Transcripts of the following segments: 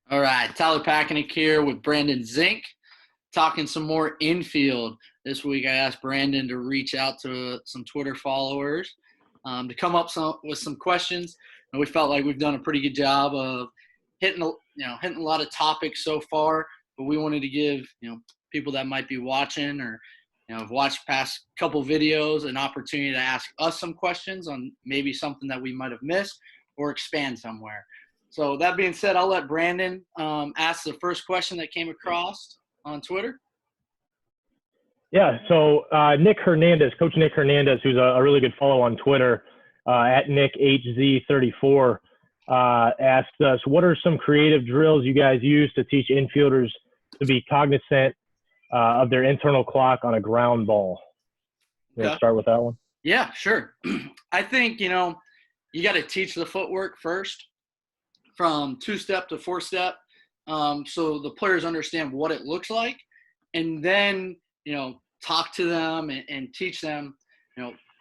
All right, Tyler Packanik here with Brandon Szink, talking some more infield. This week I asked Brandon to reach out to some Twitter followers to come up with some questions, and we felt like we've done a pretty good job of hitting a lot of topics so far. But we wanted to give people that might be watching or have watched past couple videos an opportunity to ask us some questions on maybe something that we might have missed or expand somewhere. So that being said, I'll let Brandon ask the first question that came across on Twitter. Yeah, so Nick Hernandez, Coach Nick Hernandez, who's a really good follow on Twitter, at NickHZ34, asked us, what are some creative drills you guys use to teach infielders to be cognizant of their internal clock on a ground ball? You want to start with that one? Yeah, sure. I think, you got to teach the footwork first from two-step to four-step so the players understand what it looks like, and then, talk to them and teach them,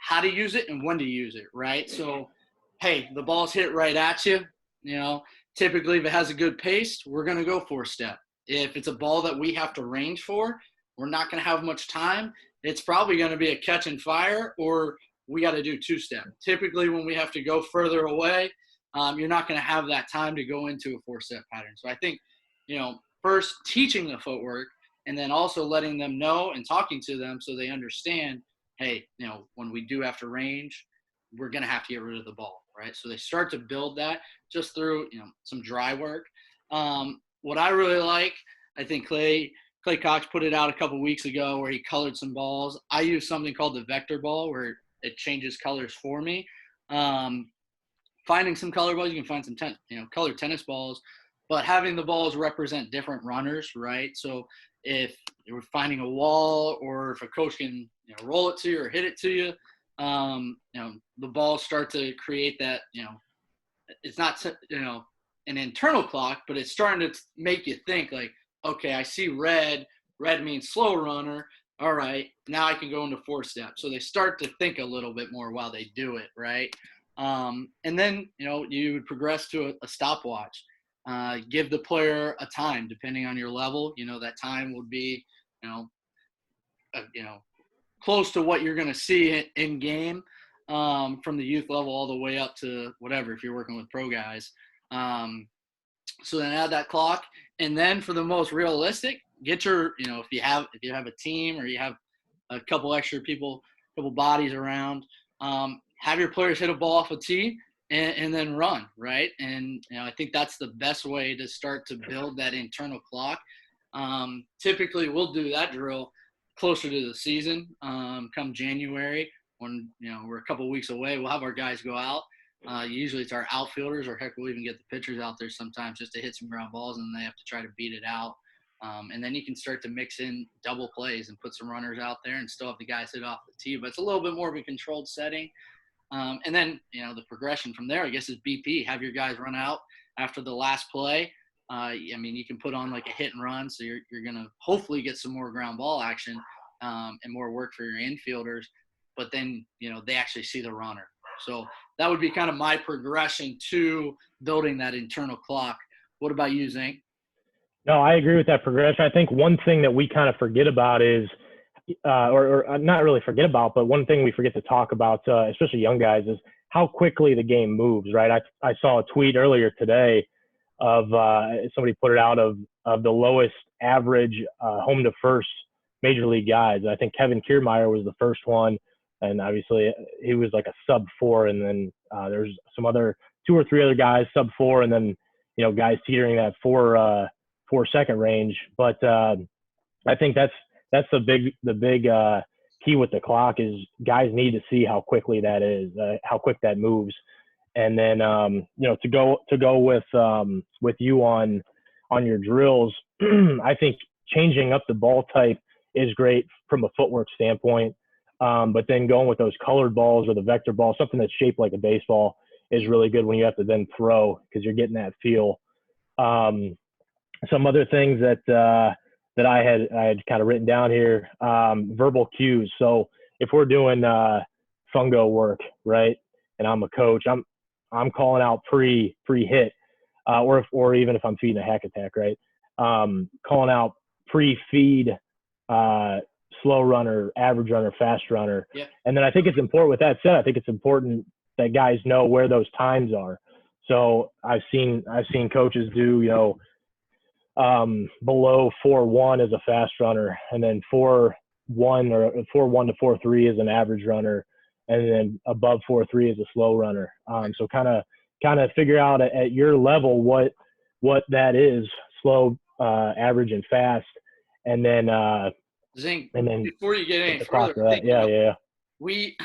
how to use it and when to use it, right? So, hey, the ball's hit right at you. Typically if it has a good pace, we're going to go four-step. If it's a ball that we have to range for, we're not going to have much time. It's probably going to be a catch and fire, or we got to do two-step. Typically when we have to go further away, you're not going to have that time to go into a four-step pattern. So I think, first teaching the footwork and then also letting them know and talking to them so they understand, hey, when we do have to range, we're going to have to get rid of the ball, right? So they start to build that just through, some dry work. What I really like, I think Clay Cox put it out a couple weeks ago where he colored some balls. I use something called the vector ball where it changes colors for me. Finding some color balls, you can find some colored tennis balls, but having the balls represent different runners, right? So if you're finding a wall, or if a coach can roll it to you or hit it to you, the balls start to create that. It's not an internal clock, but it's starting to make you think like, okay, I see red. Red means slow runner. All right, now I can go into four steps. So they start to think a little bit more while they do it, right? And then, you would progress to a stopwatch. Give the player a time depending on your level. That time would be, close to what you're going to see in game from the youth level all the way up to whatever, if you're working with pro guys. So then add that clock. And then for the most realistic, get your, if you have a team or you have a couple extra people, couple bodies around, have your players hit a ball off a tee and then run, right? And I think that's the best way to start to build that internal clock. Typically, we'll do that drill closer to the season, come January when we're a couple weeks away. We'll have our guys go out. Usually it's our outfielders, or heck, we'll even get the pitchers out there sometimes just to hit some ground balls, and they have to try to beat it out. And then you can start to mix in double plays and put some runners out there and still have the guys hit off the tee. But it's a little bit more of a controlled setting. And then, the progression from there, I guess, is BP. Have your guys run out after the last play. You can put on like a hit and run. So you're going to hopefully get some more ground ball action and more work for your infielders. But then, they actually see the runner. So that would be kind of my progression to building that internal clock. What about you, Szink? No, I agree with that progression. I think one thing that we kind of forget about is, or not really forget about, but one thing we forget to talk about, especially young guys, is how quickly the game moves, right? I saw a tweet earlier today of somebody put it out of the lowest average home to first major league guys. I think Kevin Kiermaier was the first one, and obviously he was like a sub-4, and then there's some other 2 or 3 other guys sub-4, and then guys teetering that 4-second range. But I think that's the big key with the clock is guys need to see how quickly that is, how quick that moves. And then, to go with you on your drills, I think changing up the ball type is great from a footwork standpoint. But then going with those colored balls or the vector ball, something that's shaped like a baseball, is really good when you have to then throw, because you're getting that feel. Some other things that I had kind of written down here, verbal cues. So if we're doing fungo work, right, and I'm a coach, I'm calling out pre-hit. or even if I'm feeding a hack attack, right? Calling out pre-feed, slow runner, average runner, fast runner. Yeah. And then I think it's important, with that said, I think it's important that guys know where those times are. So I've seen coaches do, below 4.1 as a fast runner, and then 4.1 or 4.1 to 4.3 as an average runner, and then above 4.3 as a slow runner. So kind of figure out at your level what that is, slow, average, and fast, and then Szink, and then before you get any the top further, of that. Yeah. we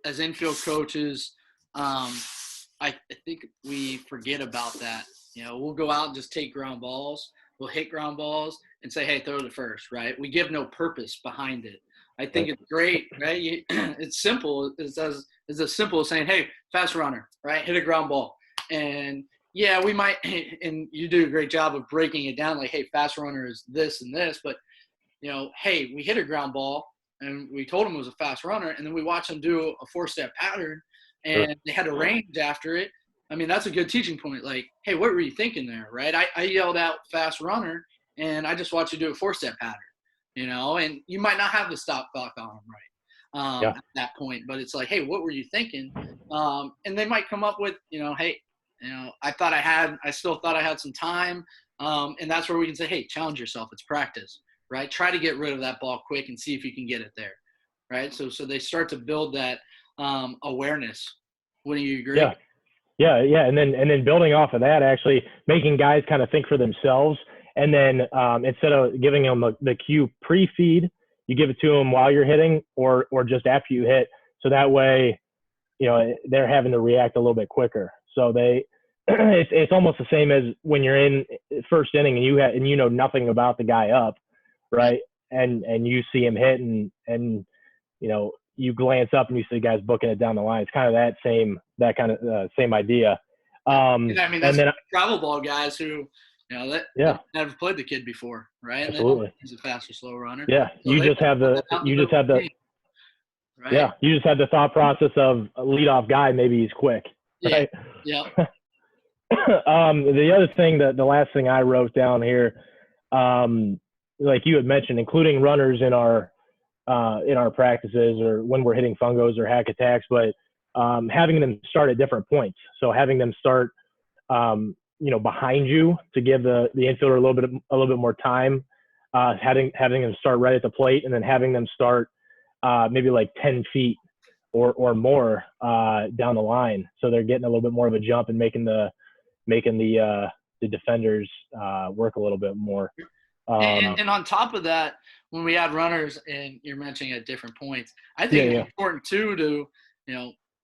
as infield coaches, I think we forget about that. We'll go out and just take ground balls. We'll hit ground balls and say, hey, throw to first, right? We give no purpose behind it. I think it's great, right? It's simple. It's as simple as saying, hey, fast runner, right? Hit a ground ball. And yeah, we might, and you do a great job of breaking it down, like, hey, fast runner is this and this, but hey, we hit a ground ball and we told him it was a fast runner, and then we watched him do a 4-step pattern and they had a range after it. I mean, that's a good teaching point. Like, hey, what were you thinking there, right? I yelled out fast runner, and I just watched you do a 4-step pattern, and you might not have the stop clock on them right at that point, but it's like, hey, what were you thinking? And they might come up with, hey, I still thought I had some time. And that's where we can say, hey, challenge yourself. It's practice, right? Try to get rid of that ball quick and see if you can get it there, right? So they start to build that awareness. Wouldn't you agree? Yeah. And then building off of that, actually making guys kind of think for themselves. And then instead of giving them the cue pre-feed, you give it to them while you're hitting or just after you hit. So that way, they're having to react a little bit quicker. So it's almost the same as when you're in first inning and you know nothing about the guy up, right? And you see him hit and you glance up and you see guys booking it down the line. It's kind of that same idea. I mean, that's travel ball guys who, that never played the kid before, right? And absolutely. He's a fast or slow runner. Yeah, So you just have the right? Yeah, you just had the thought process of a leadoff guy. Maybe he's quick. Right? Yeah. The other thing, the last thing I wrote down here, like you had mentioned, including runners in our practices or when we're hitting fungos or hack attacks, but having them start at different points. So having them start, behind you to give the infielder a little bit more time. Having them start right at the plate, and then having them start maybe like 10 feet or more down the line, so they're getting a little bit more of a jump and making the defenders work a little bit more. And on top of that, when we add runners, and you're mentioning at different points, I think it's important too to,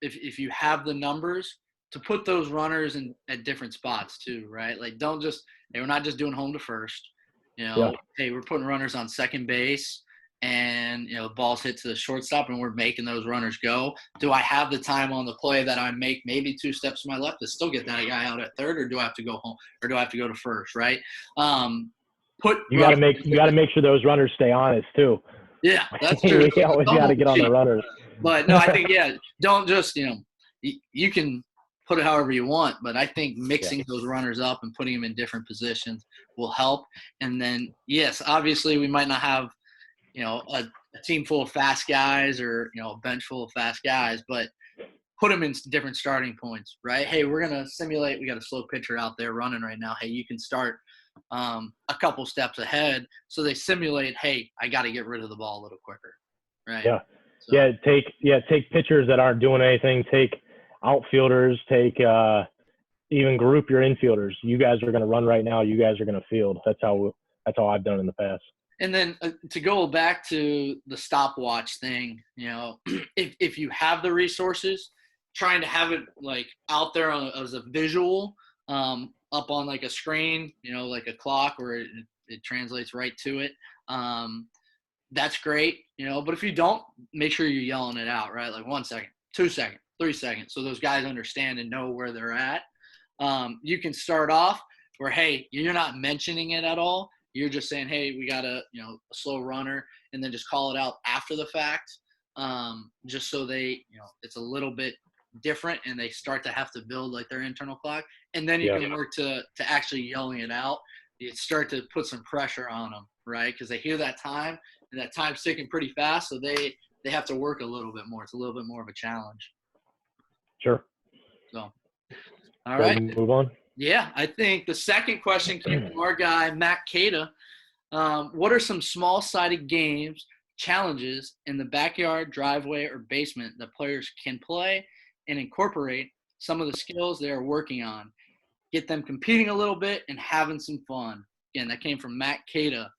if you have the numbers, to put those runners at different spots too, right? Like, don't just, hey, we're not just doing home to first, hey, we're putting runners on second base, and the ball's hit to the shortstop and we're making those runners go. Do I have the time on the play that I make maybe 2 steps to my left to still get that guy out at third, or do I have to go home, or do I have to go to first, right? You got to make sure those runners stay honest too. Yeah, that's true. We always got to get on the runners. But no, I think don't just you can put it however you want, but I think mixing those runners up and putting them in different positions will help. And then yes, obviously we might not have a team full of fast guys or a bench full of fast guys, but put them in different starting points, right? Hey, we're gonna simulate. We got a slow pitcher out there running right now. Hey, you can start a couple steps ahead, so they simulate. Hey, I got to get rid of the ball a little quicker, right? Yeah, so. Take pitchers that aren't doing anything. Take outfielders. Take even group your infielders. You guys are going to run right now. You guys are going to field. That's how I've done in the past. And then to go back to the stopwatch thing, if you have the resources, trying to have it like out there as a visual, up on like a screen, like a clock where it translates right to it. That's great, but if you don't, make sure you're yelling it out, right? Like 1 second, 2 seconds, 3 seconds. So those guys understand and know where they're at. You can start off where, hey, you're not mentioning it at all. You're just saying, hey, we got a slow runner, and then just call it out after the fact, just so they, it's a little bit different and they start to have to build like their internal clock. And then you Yeah. can work to actually yelling it out. You start to put some pressure on them, right? Because they hear that time and that time's ticking pretty fast. So they have to work a little bit more. It's a little bit more of a challenge. Sure. So, all So right. move on. Yeah, I think the second question came from our guy, Matt Cada. What are some small-sided games, challenges in the backyard, driveway, or basement that players can play and incorporate some of the skills they are working on? Get them competing a little bit and having some fun. Again, that came from Matt Cada.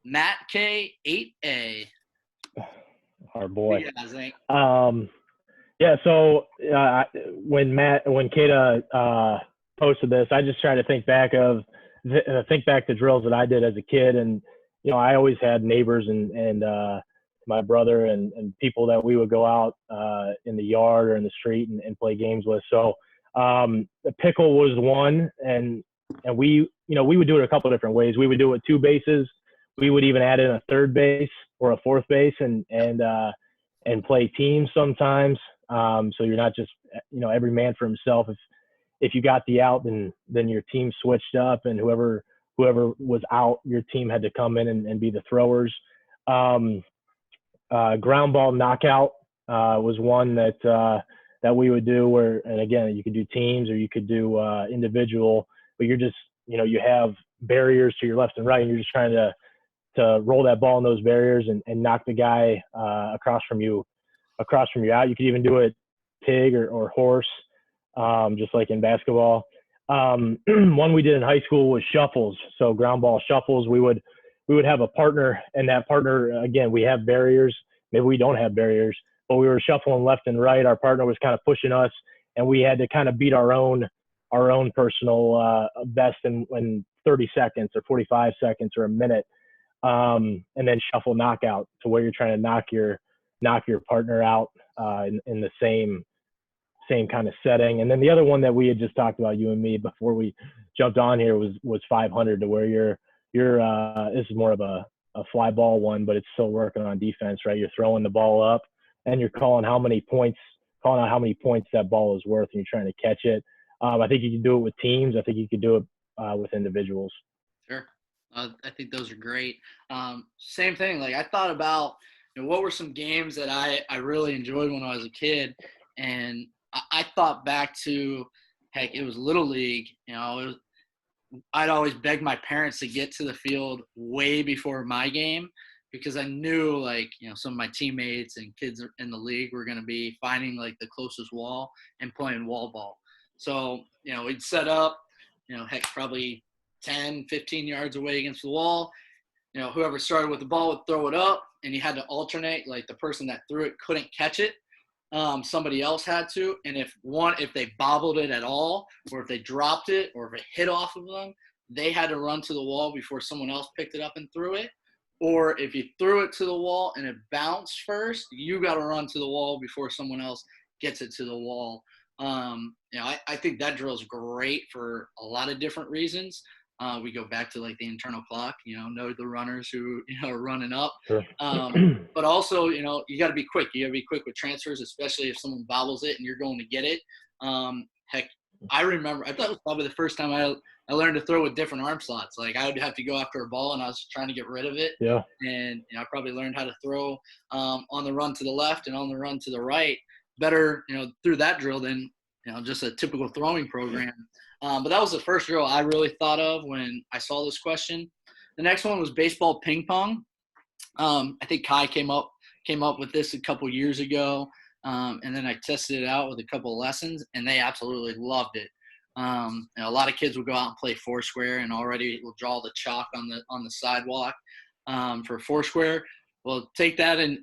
Matt K8A. Our boy. Yeah, Zink. Yeah. So when Kata posted this, I just tried to think back to drills that I did as a kid, and I always had neighbors and my brother and people that we would go out in the yard or in the street and play games with. So the pickle was one, and we would do it a couple of different ways. We would do it with two bases. We would even add in a third base or a fourth base and play teams sometimes. So you're not just every man for himself. If you got the out, then your team switched up, and whoever was out, your team had to come in and be the throwers. Ground ball knockout was one that we would do where, and again, you could do teams or you could do individual, but you're just you have barriers to your left and right, and you're just trying to roll that ball in those barriers and knock the guy across from you out. You could even do it pig or horse, just like in basketball. One we did in high school was shuffles. So ground ball shuffles. We would have a partner, and that partner, again, we have barriers. Maybe we don't have barriers, but we were shuffling left and right. Our partner was kind of pushing us, and we had to kind of beat our own personal best in 30 seconds or 45 seconds or a minute. And then shuffle knockout, to where you're trying to knock your partner out in the same kind of setting. And then the other one that we had just talked about, you and me, before we jumped on here was 500, to where you're this is more of a fly ball one, but it's still working on defense, right? You're throwing the ball up and you're calling out how many points that ball is worth, and you're trying to catch it. I think you can do it with teams. I think you could do it with individuals. Sure. I think those are great. Same thing. Like, I thought about, what were some games that I really enjoyed when I was a kid, and I thought back to, heck, it was Little League. I'd always beg my parents to get to the field way before my game, because I knew, like, some of my teammates and kids in the league were going to be finding like the closest wall and playing wall ball. So, we'd set up, heck, probably 10, 15 yards away against the wall. Whoever started with the ball would throw it up, and you had to alternate. Like, the person that threw it couldn't catch it. Somebody else had to. And if they bobbled it at all, or if they dropped it, or if it hit off of them, they had to run to the wall before someone else picked it up and threw it. Or if you threw it to the wall and it bounced first, you got to run to the wall before someone else gets it to the wall. I think that drill is great for a lot of different reasons. We go back to like the internal clock, know the runners who are running up. Sure. But also, you got to be quick. You got to be quick with transfers, especially if someone bobbles it and you're going to get it. Heck, I remember, I thought it was probably the first time I learned to throw with different arm slots. Like, I would have to go after a ball and I was trying to get rid of it. Yeah. And I probably learned how to throw on the run to the left and on the run to the right better, through that drill than just a typical throwing program. But that was the first drill I really thought of when I saw this question. The next one was baseball ping pong. I think Kai came up with this a couple years ago, and then I tested it out with a couple of lessons, and they absolutely loved it. A lot of kids will go out and play foursquare, and already will draw the chalk on the sidewalk for foursquare. Well, take that and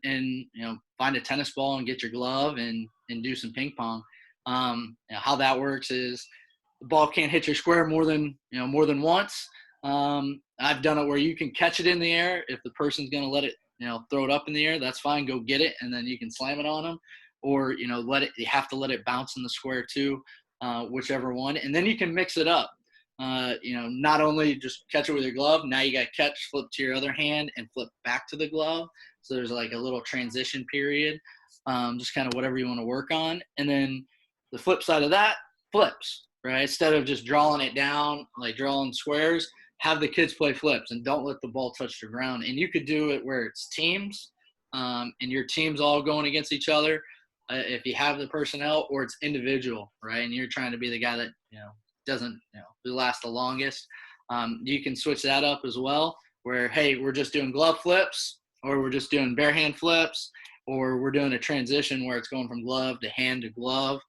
find a tennis ball and get your glove and do some ping pong. How that works is the ball can't hit your square more than once. I've done it where you can catch it in the air. If the person's going to let it, throw it up in the air, that's fine. Go get it, and then you can slam it on them. Or, you have to let it bounce in the square too, whichever one. And then you can mix it up. Not only just catch it with your glove, now you got to catch, flip to your other hand, and flip back to the glove. So there's like a little transition period. just kind of whatever you want to work on. And then the flip side of that, flips, right? Instead of just drawing it down, like drawing squares, have the kids play flips and don't let the ball touch the ground. And you could do it where it's teams, and your team's all going against each other, if you have the personnel, or it's individual, right? And you're trying to be the guy that, doesn't, who lasts the longest. You can switch that up as well, where, hey, we're just doing glove flips, or we're just doing bare hand flips, or we're doing a transition where it's going from glove to hand to glove.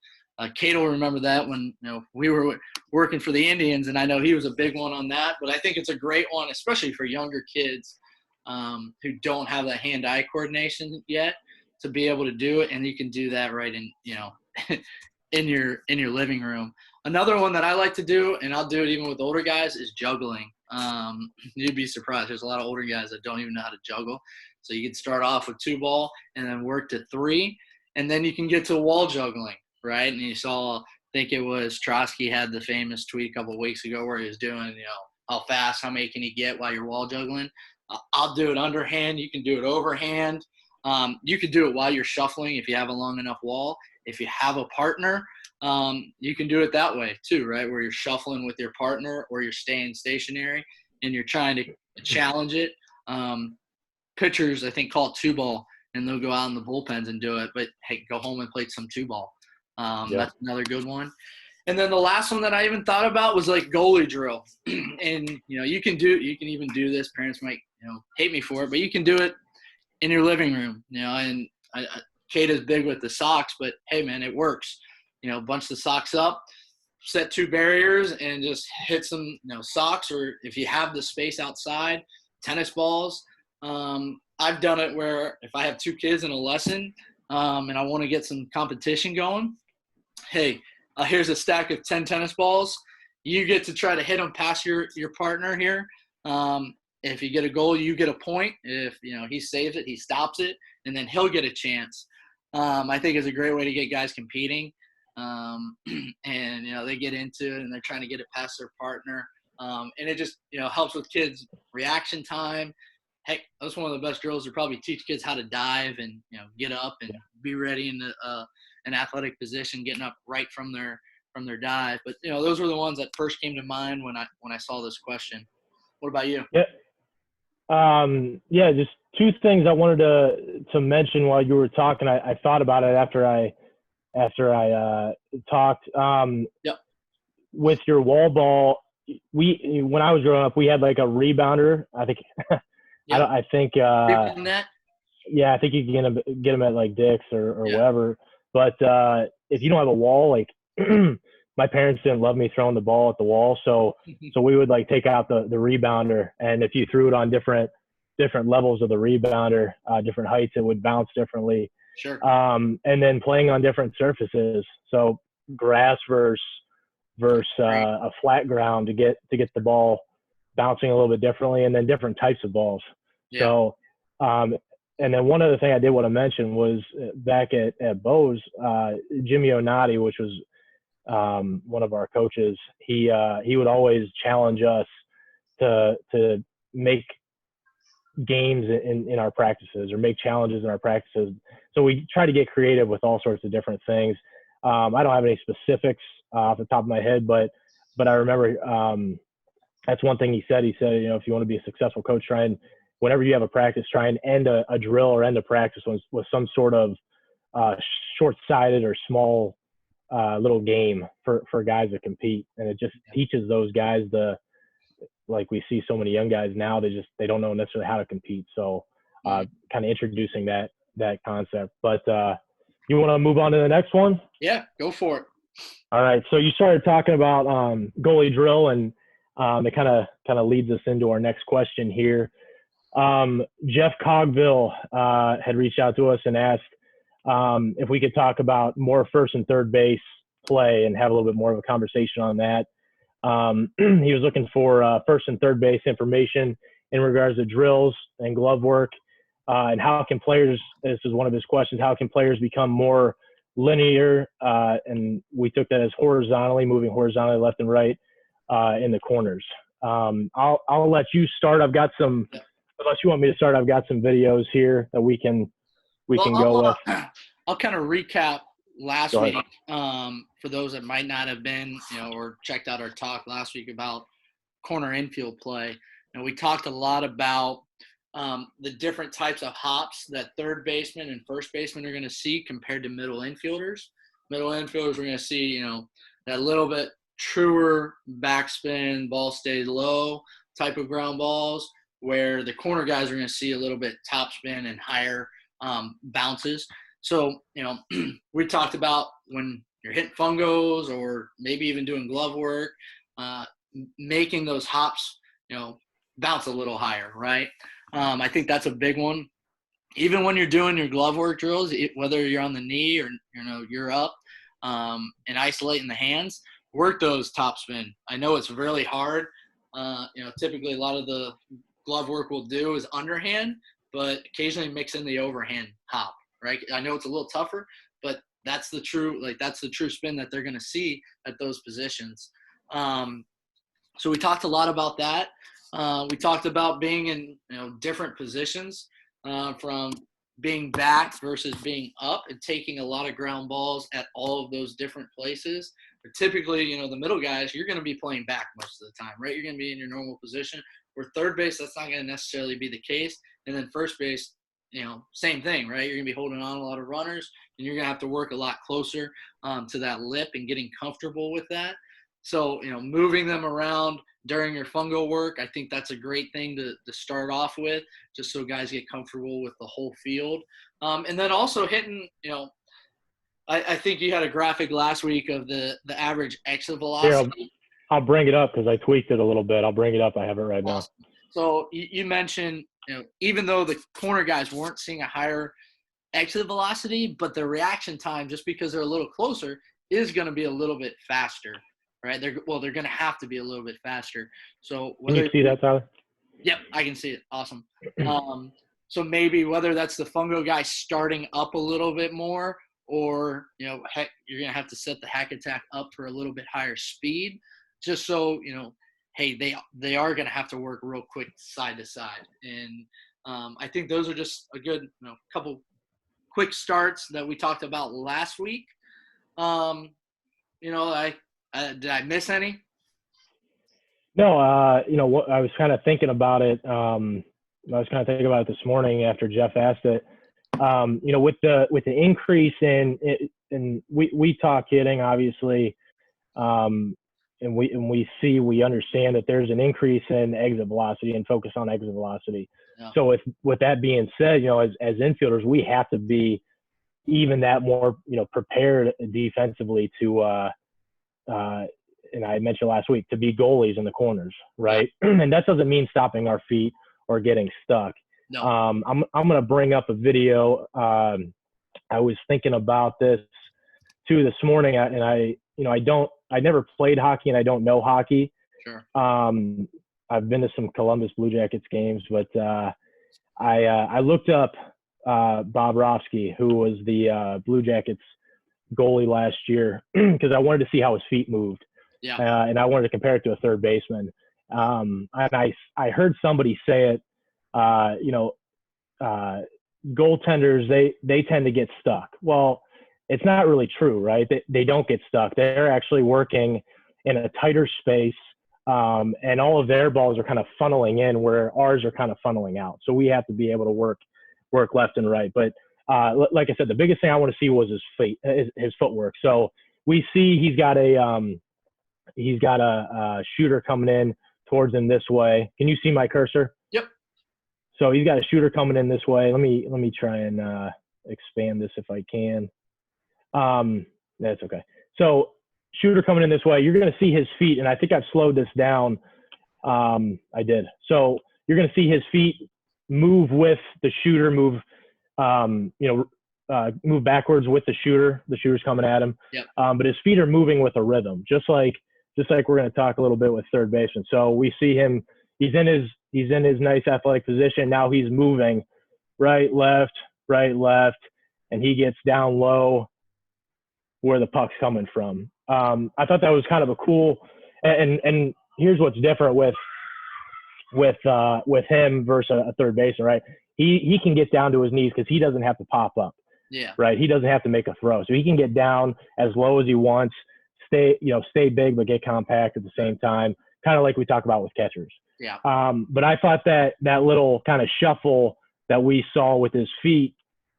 Kate will remember that when we were working for the Indians, and I know he was a big one on that. But I think it's a great one, especially for younger kids who don't have that hand-eye coordination yet, to be able to do it, and you can do that right in in your living room. Another one that I like to do, and I'll do it even with older guys, is juggling. You'd be surprised. There's a lot of older guys that don't even know how to juggle. So you can start off with 2-ball and then work to 3, and then you can get to wall juggling, right? And you saw, I think it was Trotsky had the famous tweet a couple of weeks ago where he was doing, how fast, how many can you get while you're wall juggling. I'll do it underhand. You can do it overhand. You could do it while you're shuffling if you have a long enough wall. If you have a partner, you can do it that way too, right? Where you're shuffling with your partner, or you're staying stationary and you're trying to challenge it. Pitchers, I think, call it 2-ball, and they'll go out in the bullpens and do it. But hey, go home and play some 2-ball. That's another good one. And then the last one that I even thought about was like goalie drill. And you can even do this. Parents might hate me for it, but you can do it in your living room. And Kate is big with the socks, but hey, man, it works. Bunch the socks up, set 2 barriers, and just hit some socks, or if you have the space outside, tennis balls. I've done it where if I have 2 kids in a lesson and I want to get some competition going, hey, here's a stack of 10 tennis balls. You get to try to hit them past your partner here. If you get a goal, you get a point. If he saves it, he stops it, and then he'll get a chance. I think it's a great way to get guys competing. And they get into it and they're trying to get it past their partner. And it just helps with kids' reaction time. Heck, that's one of the best drills to probably teach kids how to dive and get up and be ready in an athletic position, getting up right from their dive. But those were the ones that first came to mind when I saw this question. What about you? Just 2 things I wanted to mention while you were talking. I thought about it after I talked. With your wall ball, when I was growing up, we had like a rebounder. I think I think I think you can get them at like Dick's or wherever. But if you don't have a wall, like my parents didn't love me throwing the ball at the wall, so we would like take out the rebounder, and if you threw it on different levels of the rebounder, different heights, it would bounce differently. Sure. And then playing on different surfaces, so grass versus a flat ground to get the ball bouncing a little bit differently, and then different types of balls. Yeah. So, and then one other thing I did want to mention was back at Bose, Jimmy Onati, which was one of our coaches, he would always challenge us to make games in our practices, or make challenges in our practices. So we try to get creative with all sorts of different things. I don't have any specifics off the top of my head, but I remember that's one thing he said. He said, if you want to be a successful coach, whenever you have a practice, try and end a drill or end a practice with some sort of short-sighted or small little game for guys to compete. And it just teaches those guys like we see so many young guys now, they don't know necessarily how to compete. So kind of introducing that concept. But you want to move on to the next one? Yeah, go for it. All right. So you started talking about goalie drill, and it kind of leads us into our next question here. Jeff Cogville had reached out to us and asked if we could talk about more first and third base play and have a little bit more of a conversation on that. He was looking for first and third base information in regards to drills and glove work, and how can players, this is one of his questions, how can players become more linear, and we took that as moving horizontally left and right in the corners. I'll let you start. Unless you want me to start, I've got some videos here that we can go with. I'll kind of recap last Go week ahead. for those that might not have been, or checked out our talk last week about corner infield play. And we talked a lot about the different types of hops that third baseman and first baseman are going to see compared to middle infielders. Middle infielders, we're going to see, that little bit truer backspin, ball stays low type of ground balls, where the corner guys are going to see a little bit topspin and higher bounces. So, we talked about when you're hitting fungos or maybe even doing glove work, making those hops, bounce a little higher, right? I think that's a big one. Even when you're doing your glove work drills, whether you're on the knee or, you're up and isolating the hands, work those topspin. I know it's really hard. Typically a lot of the glove work we'll do is underhand, but occasionally mix in the overhand hop, right? I know it's a little tougher, but that's the true spin that they're going to see at those positions. So we talked a lot about that. We talked about being in different positions, from being back versus being up, and taking a lot of ground balls at all of those different places. But typically, the middle guys, you're going to be playing back most of the time, right? You're going to be in your normal position. Where third base, that's not going to necessarily be the case. And then first base, same thing, right? You're going to be holding on a lot of runners, and you're going to have to work a lot closer to that lip and getting comfortable with that. So, moving them around during your fungo work, I think that's a great thing to start off with, just so guys get comfortable with the whole field. And then also hitting, I think you had a graphic last week of the average exit velocity. Here, I'll bring it up because I tweaked it a little bit. I'll bring it up. I have it right now. So you mentioned, even though the corner guys weren't seeing a higher exit velocity, but the reaction time, just because they're a little closer, is going to be a little bit faster. Right? They're going to have to be a little bit faster. So can you see that, Tyler? Yep, I can see it. Awesome. So maybe whether that's the fungo guy starting up a little bit more, or you're going to have to set the hack attack up for a little bit higher speed, just so hey, they are going to have to work real quick side to side. And I think those are just a good couple quick starts that we talked about last week. Did I miss any? No, what I was kind of thinking about it. I was kind of thinking about it this morning after Jeff asked it. With the increase in we talk hitting, obviously, and we understand that there's an increase in exit velocity and focus on exit velocity. Yeah. So with that being said, as infielders, we have to be even that more prepared defensively to. And I mentioned last week, to be goalies in the corners, right? And that doesn't mean stopping our feet or getting stuck. No. I'm going to bring up a video. I was thinking about this too this morning, and I never played hockey and I don't know hockey. Sure. I've been to some Columbus Blue Jackets games, but I looked up Bobrovsky, who was the Blue Jackets goalie last year, because I wanted to see how his feet moved. Yeah. And I wanted to compare it to a third baseman. And I heard somebody say it, goaltenders, they tend to get stuck. Well, it's not really true, right? They don't get stuck. They're actually working in a tighter space, and all of their balls are kind of funneling in where ours are kind of funneling out. So we have to be able to work left and right. But like I said, the biggest thing I want to see was his feet, his footwork. So we see he's got a shooter coming in towards him this way. Can you see my cursor? Yep. So he's got a shooter coming in this way. Let me try and expand this if I can. That's okay. So shooter coming in this way, you're going to see his feet, and I think I've slowed this down. I did. So you're going to see his feet move with the shooter, move backwards with the shooter. The shooter's coming at him. Yep. But his feet are moving with a rhythm, just like we're going to talk a little bit with third baseman. So we see him, he's in his nice athletic position. Now he's moving right, left, and he gets down low where the puck's coming from. I thought that was kind of a cool, and here's what's different with him versus a third baseman, right? He can get down to his knees because he doesn't have to pop up. Yeah. right? He doesn't have to make a throw. So he can get down as low as he wants, stay big, but get compact at the same time, kind of like we talk about with catchers. Yeah. But I thought that little kind of shuffle that we saw with his feet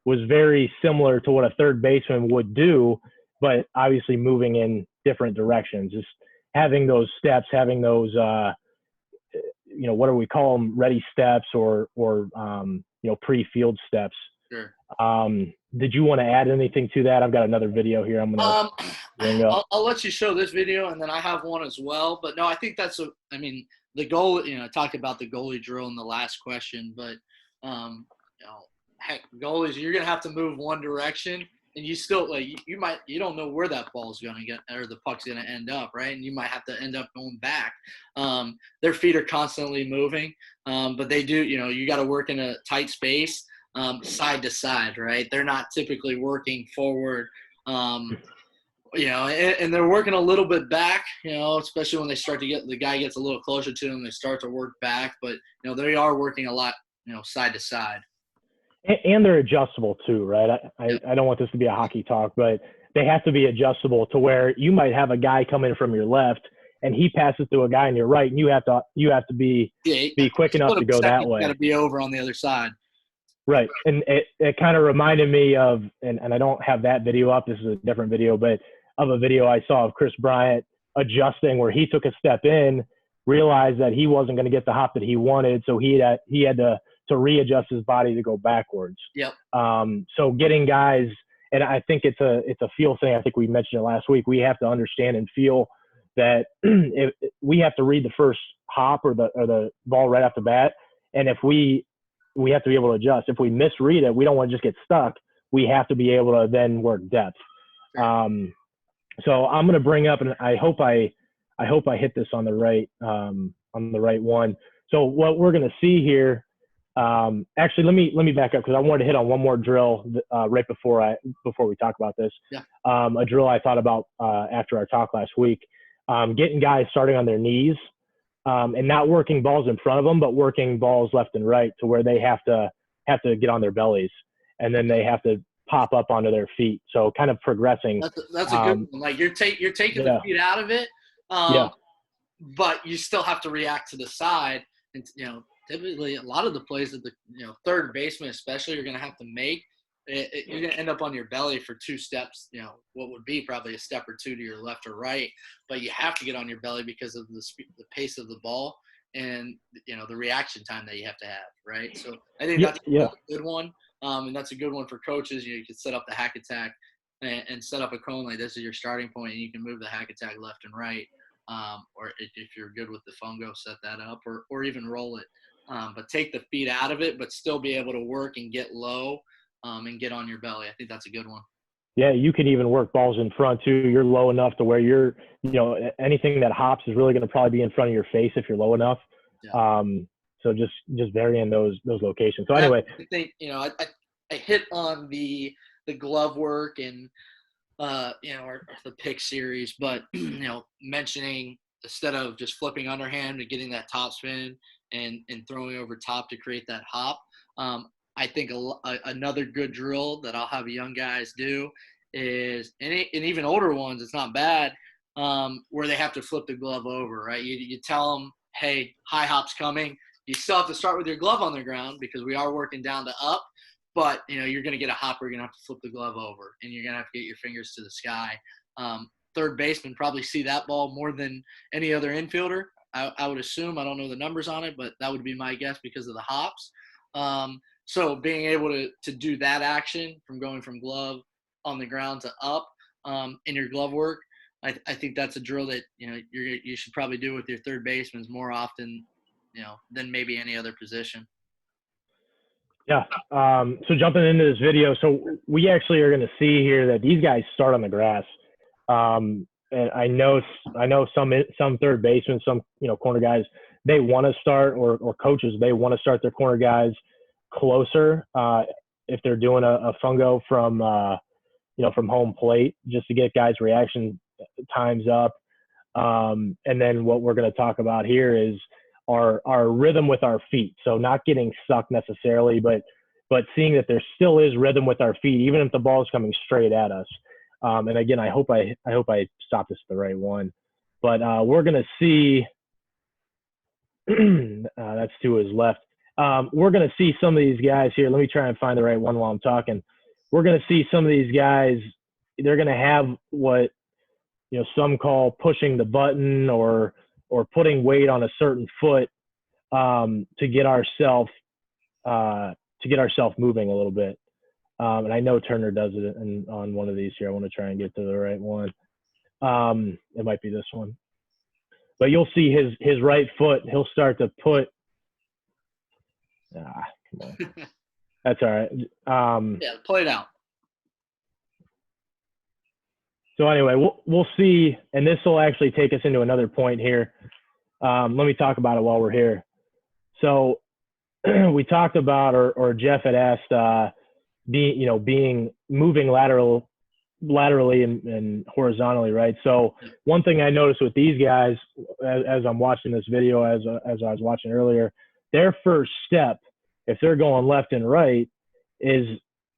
was very similar to what a third baseman would do, but obviously moving in different directions. Just having those steps, having those, what do we call them? Ready steps or pre-field steps. Sure. Did you want to add anything to that? I've got another video here. I'm going to bring up. I'll let you show this video, and then I have one as well. But no, I think the goal. I talked about the goalie drill in the last question, but heck, goalies, you're gonna have to move one direction, and you still you don't know where that ball's gonna get or the puck's gonna end up, right? And you might have to end up going back. Their feet are constantly moving, but they do. You got to work in a tight space. Side to side, right? They're not typically working forward, and they're working a little bit back, especially when they start to the guy gets a little closer to them, they start to work back, but, they are working a lot, side to side. And they're adjustable too, right? I don't want this to be a hockey talk, but they have to be adjustable to where you might have a guy come in from your left and he passes to a guy on your right, and you have to be quick enough to go that way. Got to be over on the other side. Right. And it kind of reminded me of, and I don't have that video up, this is a different video, but of a video I saw of Chris Bryant adjusting where he took a step in, realized that he wasn't going to get the hop that he wanted, so he had to readjust his body to go backwards. Yep. So getting guys, and I think it's a feel thing. I think we mentioned it last week. We have to understand and feel that we have to read the first hop or the ball right off the bat, and if we have to be able to adjust. If we misread it, we don't want to just get stuck. We have to be able to then work depth. So I'm going to bring up, and I hope I hit this on the right one. So what we're going to see here, actually, let me back up because I wanted to hit on one more drill right before we talk about this. Yeah. A drill I thought about after our talk last week, getting guys starting on their knees. And not working balls in front of them, but working balls left and right to where they have to get on their bellies, and then they have to pop up onto their feet. So kind of progressing. That's a good one. Like you're taking the feet out of it, but you still have to react to the side. And typically a lot of the plays that the third baseman especially you're going to have to make. You're going to end up on your belly for two steps, what would be probably a step or two to your left or right, but you have to get on your belly because of the pace of the ball and, the reaction time that you have to have, right? So I think that's a good one, and that's a good one for coaches. You can set up the hack attack and set up a cone like this as your starting point, and you can move the hack attack left and right, or if you're good with the fungo, set that up or even roll it. But take the feet out of it, but still be able to work and get low. And get on your belly. I think that's a good one. Yeah, you can even work balls in front too. You're low enough to where you're, anything that hops is really going to probably be in front of your face if you're low enough. Yeah. So just varying those locations. So anyway, I think I hit on the glove work and or the pick series, but mentioning instead of just flipping underhand and getting that top spin and throwing over top to create that hop. I think another good drill that I'll have young guys do is, and even older ones, it's not bad, where they have to flip the glove over, right? You tell them, hey, high hop's coming. You still have to start with your glove on the ground because we are working down to up, but, you're going to get a hop where you're going to have to flip the glove over, and you're going to have to get your fingers to the sky. Third baseman probably see that ball more than any other infielder. I would assume. I don't know the numbers on it, but that would be my guess because of the hops. So being able to do that action from going from glove on the ground to up in your glove work, I think that's a drill that you should probably do with your third baseman more often, than maybe any other position. Yeah. So jumping into this video, so we actually are going to see here that these guys start on the grass. And I know some third basemen, some corner guys, they want to start, or coaches, they want to start their corner guys closer if they're doing a fungo from home plate, just to get guys' reaction times up. And then what we're going to talk about here is our rhythm with our feet. So not getting stuck necessarily, but but seeing that there still is rhythm with our feet, even if the ball is coming straight at us. And again, I hope I stopped this at the right one, but we're going to see that's to his left. We're going to see some of these guys here. Let me try and find the right one while I'm talking. We're going to see some of these guys. They're going to have what, some call pushing the button or putting weight on a certain foot to get ourselves moving a little bit. And I know Turner does it on one of these here. I want to try and get to the right one. It might be this one. But you'll see his right foot. He'll start to put. Come on. That's all right. Yeah, play it out. So anyway, we'll see, and this will actually take us into another point here. Let me talk about it while we're here. So we talked about, or Jeff had asked, moving laterally and horizontally, right? So one thing I noticed with these guys, as I'm watching this video, as I was watching earlier, their first step, if they're going left and right, is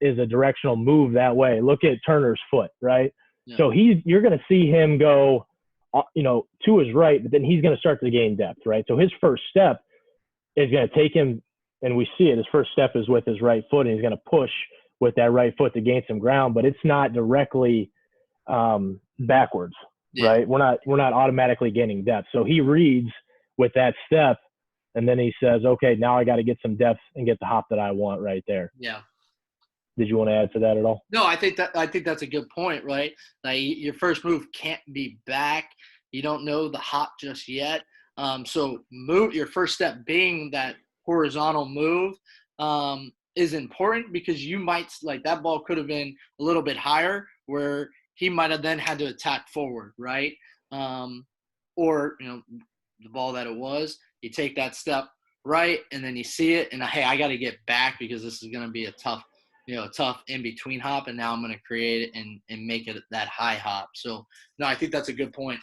a directional move that way. Look at Turner's foot, right? Yeah. So you're going to see him go, to his right, but then he's going to start to gain depth, right? So his first step is going to take him, and we see it. His first step is with his right foot, and he's going to push with that right foot to gain some ground, but it's not directly backwards, right? We're not automatically gaining depth. So he reads with that step, and then he says, okay, now I got to get some depth and get the hop that I want right there. Yeah. Did you want to add to that at all? No, I think that's a good point, right? Like your first move can't be back. You don't know the hop just yet. So your first step being that horizontal move is important, because you might, like, that ball could have been a little bit higher where he might have then had to attack forward, right? Or, the ball that it was, you take that step right, and then you see it, and hey, I got to get back because this is going to be a tough in-between hop, and now I'm going to create it and make it that high hop. So, no, I think that's a good point.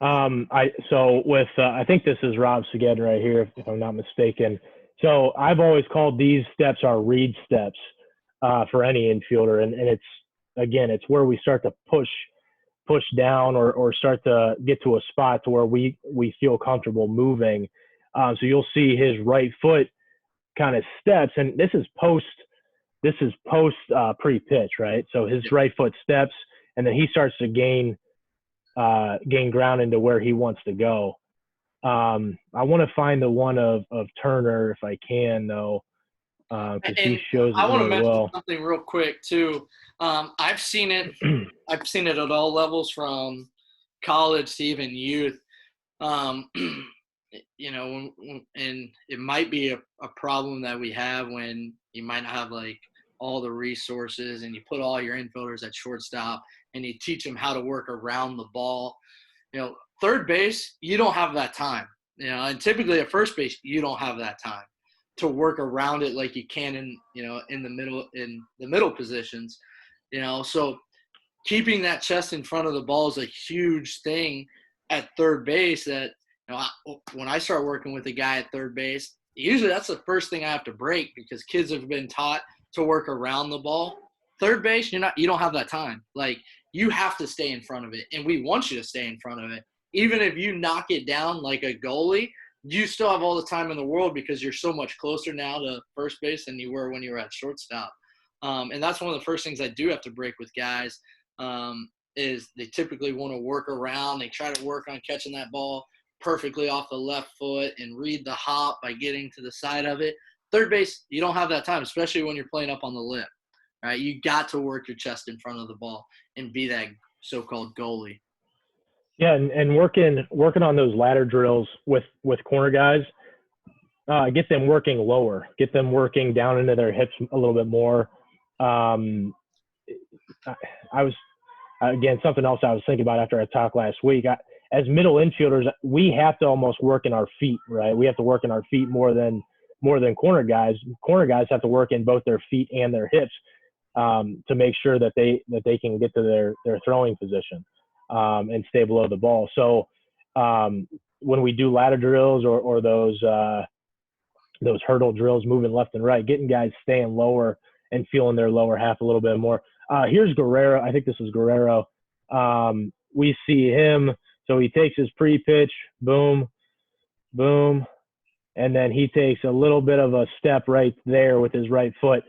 I think this is Rob Seged right here, if I'm not mistaken. So I've always called these steps our read steps for any infielder, and it's where we start to push down or start to get to a spot to where we feel comfortable moving. So you'll see his right foot kind of steps, and this is post pre-pitch, right? So his right foot steps, and then he starts to gain ground into where he wants to go. I want to find the one of Turner if I can, though, because he shows it I want really to mention well. something real quick too. I've seen it. I've seen it at all levels, from college to even youth. And it might be a problem that we have when you might not have like all the resources, and you put all your infielders at shortstop, and you teach them how to work around the ball. Third base, you don't have that time. And typically at first base, you don't have that time to work around it like you can in the middle positions. So keeping that chest in front of the ball is a huge thing at third base. That when I start working with a guy at third base, usually that's the first thing I have to break, because kids have been taught to work around the ball. Third base, you don't have that time. Like, you have to stay in front of it, and we want you to stay in front of it. Even if you knock it down like a goalie, you still have all the time in the world, because you're so much closer now to first base than you were when you were at shortstop. And that's one of the first things I do have to break with guys, is they typically want to work around. They try to work on catching that ball perfectly off the left foot and read the hop by getting to the side of it. Third base, you don't have that time, especially when you're playing up on the lip. Right? You got to work your chest in front of the ball and be that so-called goalie. Yeah, and working on those ladder drills with corner guys, get them working lower, get them working down into their hips a little bit more. I was, again, something else I was thinking about after I talked last week. As middle infielders, we have to almost work in our feet, right? We have to work in our feet more than corner guys. Corner guys have to work in both their feet and their hips to make sure that they can get to their throwing position and stay below the ball. So when we do ladder drills or those those hurdle drills, moving left and right, getting guys staying lower and feeling their lower half a little bit more. Here's Guerrero. I think this is Guerrero. We see him. So he takes his pre-pitch, boom, boom, and then he takes a little bit of a step right there with his right foot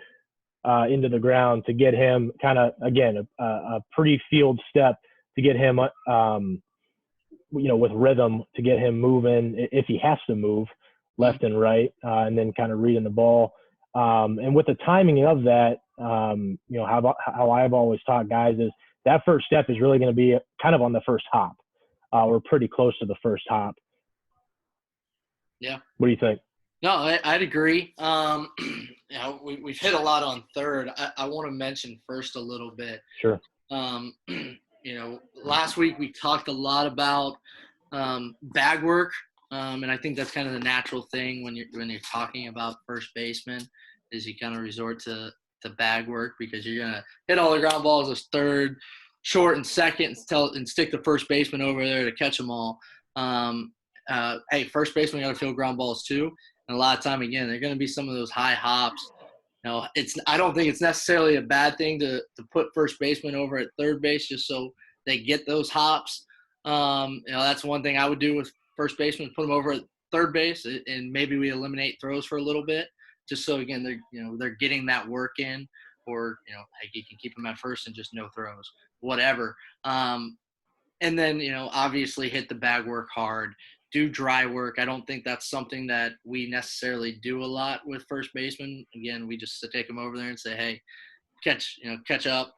into the ground to get him kind of, again, a pre-field step to get him, with rhythm, to get him moving if he has to move left and right, and then kind of reading the ball. And with the timing of that, how I've always taught guys is that first step is really going to be kind of on the first hop. We're pretty close to the first hop. Yeah. What do you think? No, I'd agree. We've hit a lot on third. I want to mention first a little bit. Sure. Last week we talked a lot about bag work, and I think that's kind of the natural thing when you're talking about first baseman, is you kind of resort to bag work because you're gonna hit all the ground balls as third, short, and second, and stick the first baseman over there to catch them all. Hey, first baseman got to field ground balls too, and a lot of time again they're going to be some of those high hops. I don't think it's necessarily a bad thing to put first baseman over at third base just so they get those hops. That's one thing I would do with first baseman, put them over at third base, and maybe we eliminate throws for a little bit, just so again they're getting that work in, or hey, you can keep them at first and just no throws, whatever. And then obviously hit the bag work hard. Do dry work. I don't think that's something that we necessarily do a lot with first baseman. Again, we just take them over there and say, hey, catch up,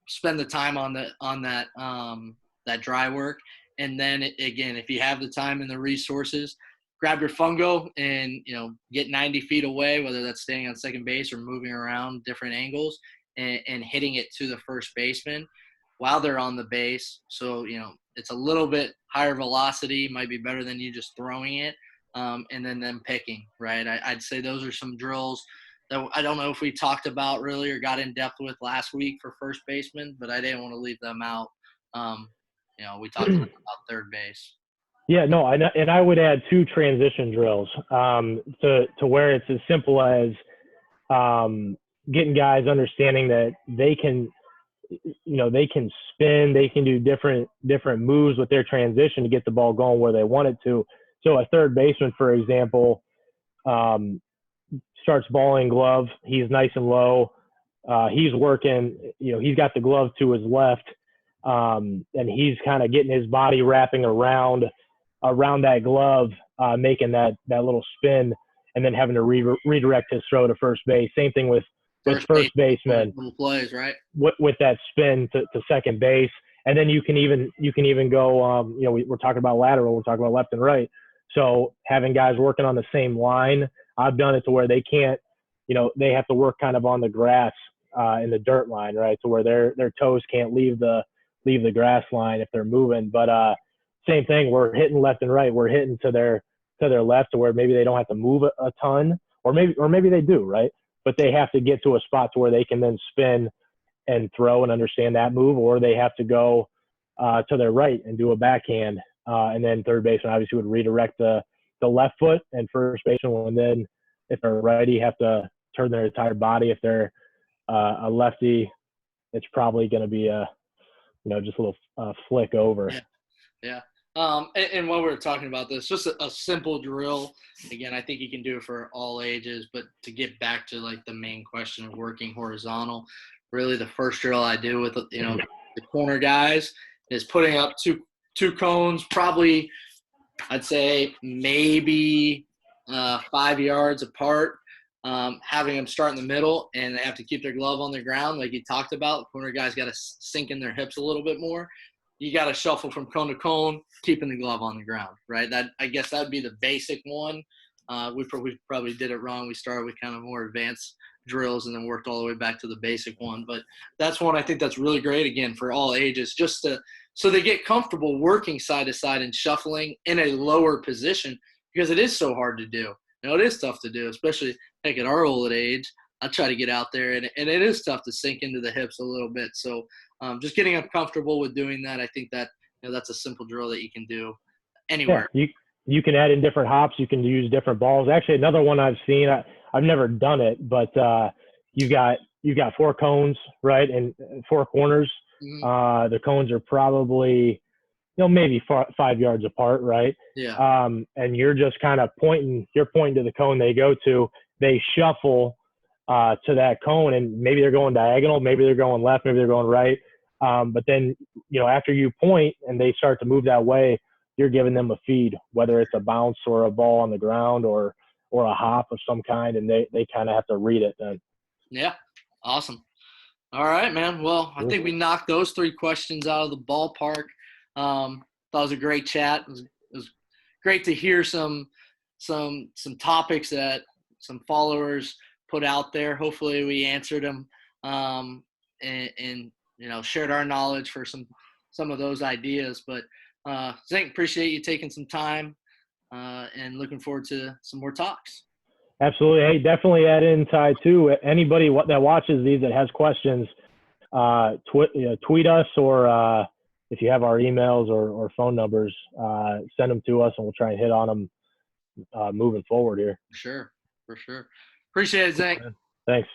spend the time on that dry work. And then again, if you have the time and the resources, grab your fungo and, get 90 feet away, whether that's staying on second base or moving around different angles and hitting it to the first baseman while they're on the base. So, it's a little bit higher velocity, might be better than you just throwing it, and then them picking, right? I'd say those are some drills that I don't know if we talked about really or got in depth with last week for first baseman, but I didn't want to leave them out. We talked about third base. Yeah, no, and I would add 2 transition drills to where it's as simple as getting guys understanding that they can spin, they can do different moves with their transition to get the ball going where they want it to. So a third baseman, for example, starts ball in glove. He's nice and low. He's working, he's got the glove to his left, and he's kind of getting his body wrapping around that glove, making that little spin, and then having to redirect his throw to first base. Same thing with first baseman, little plays, right? With that spin to second base, and then you can even go. We're talking about lateral. We're talking about left and right. So having guys working on the same line, I've done it to where they can't. They have to work kind of on the grass in the dirt line, right? To where their toes can't leave the grass line if they're moving. But same thing. We're hitting left and right. We're hitting to their left to where maybe they don't have to move a ton, or maybe they do, right? But they have to get to a spot to where they can then spin and throw and understand that move, or they have to go to their right and do a backhand. And then third baseman obviously would redirect the left foot, and first baseman will then, if they're righty, have to turn their entire body. If they're a lefty, it's probably going to be just a little flick over. Yeah. And while we were talking about this, just a simple drill. Again, I think you can do it for all ages, but to get back to like the main question of working horizontal, really the first drill I do with the corner guys is putting up two cones, probably I'd say maybe 5 yards apart, having them start in the middle, and they have to keep their glove on the ground like you talked about. Corner guys got to sink in their hips a little bit more. You got to shuffle from cone to cone, keeping the glove on the ground, right? I guess that would be the basic one. We probably did it wrong. We started with kind of more advanced drills and then worked all the way back to the basic one. But that's one I think that's really great, again, for all ages, just so they get comfortable working side to side and shuffling in a lower position, because it is so hard to do. It is tough to do, especially at our old age. I try to get out there, and it is tough to sink into the hips a little bit. So just getting them comfortable with doing that, I think that that's a simple drill that you can do anywhere. Yeah, you can add in different hops. You can use different balls. Actually, another one I've seen, I've never done it, but you've got 4 cones, right, and 4 corners. Mm-hmm. The cones are probably, maybe 5 yards apart, right? Yeah. And you're just kind of pointing to the cone they go to. They shuffle to that cone, and maybe they're going diagonal, maybe they're going left, maybe they're going right. But then, after you point and they start to move that way, you're giving them a feed, whether it's a bounce or a ball on the ground or a hop of some kind, and they kind of have to read it then. Yeah. Awesome. All right, man. Well, I think we knocked those 3 questions out of the ballpark. Thought it was a great chat. It was great to hear some topics that some followers put out there. Hopefully, we answered them and shared our knowledge for some of those ideas. But Szink, appreciate you taking some time and looking forward to some more talks. Absolutely. Hey, definitely add in, Ty, too. Anybody that watches these that has questions, tweet us, or if you have our emails or phone numbers, send them to us, and we'll try and hit on them moving forward here. For sure. Appreciate it, Szink. Thanks.